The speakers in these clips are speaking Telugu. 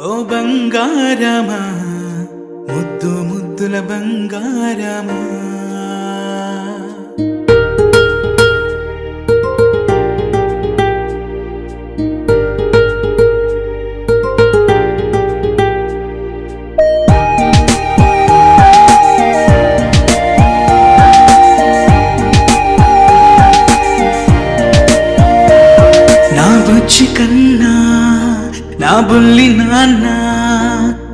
ఓ బంగారమా ముద్దు ముద్దుల బంగారమా నా బుచ్చి కన్నా నా బుల్లి నాన్న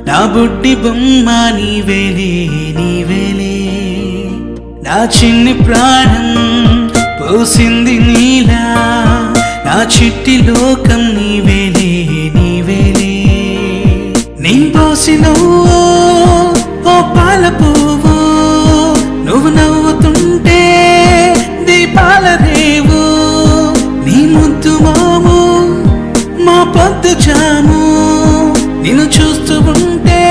నా బుడ్డి బొమ్మ నీవేలే నీవేలే నా చిన్ని ప్రాణం పోసింది నీలా నా చిట్టి లోకం నీవేలే నీవేలే నీ పోసినవో ఓ పాల పువ్వు నువ్వు నవ్వుతుంటే దీపాల రేవు నీ ముద్దు మాము మా పొద్దు జాము నిన్ను చూస్తూ ఉంటే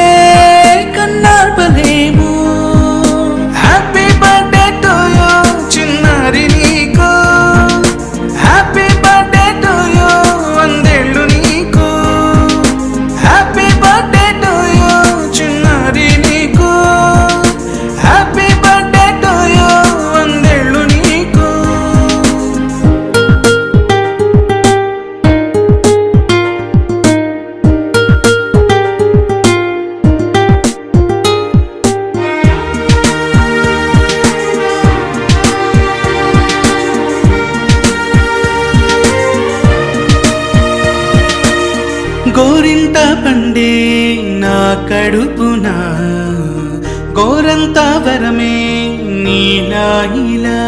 కన్నార్పలేము హ్యాపీ బర్త్డే టు యూ చిన్నారి నీకు హ్యాపీ బర్త్డే టు యూ వందేళ్ళు నీకు హ్యాపీ బర్త్డే టు యూ చిన్నారి నీకు హ్యాపీ బర్త్డే టు యూ వందేళ్ళు నీకు గోరింట పండే నా కడుపున గోరంత వరమే నీలా ఇలా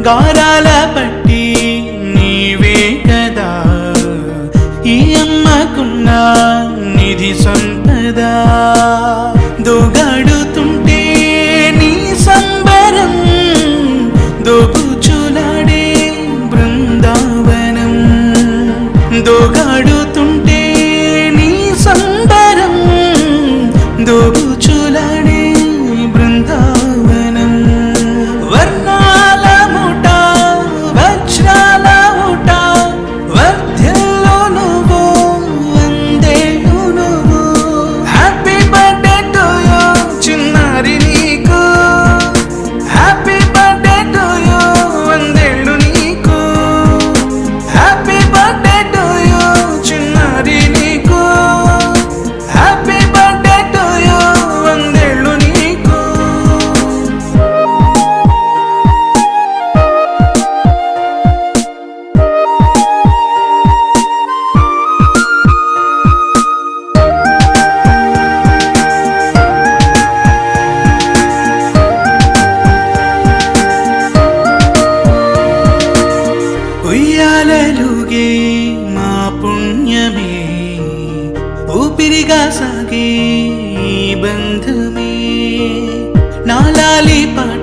గారాల పట్టి నీవే కదా ఈ అమ్మకున్న నిధి సంపద దోగాడుతుంటే నీ సంబరం దోబుచులాడే బృందావనం దోగాడుతుంటే నీ సంబరం దోబుచులాడే బృందావనం వర్ణాల ముఠ వజ్రాల ఊట వర్ధ్యలో నువ్వు వందేళ్ళు నువ్వు హ్యాపీ బర్త్డే టు యూ చిన్నారి నీకు హ్యాపీ బర్త్డే టు యూ వందేళ్ళు నీకు హ్యాపీ బర్త్డే టు యూ చిన్నారి నీకు హ్యాపీ బర్త్డే టు యూ వందేళ్ళు నీకు ఉయ్యాలలుగే మా పుణ్యమే ఊపిరిగా సాగే ఈ బంధమే నాలాలి పాట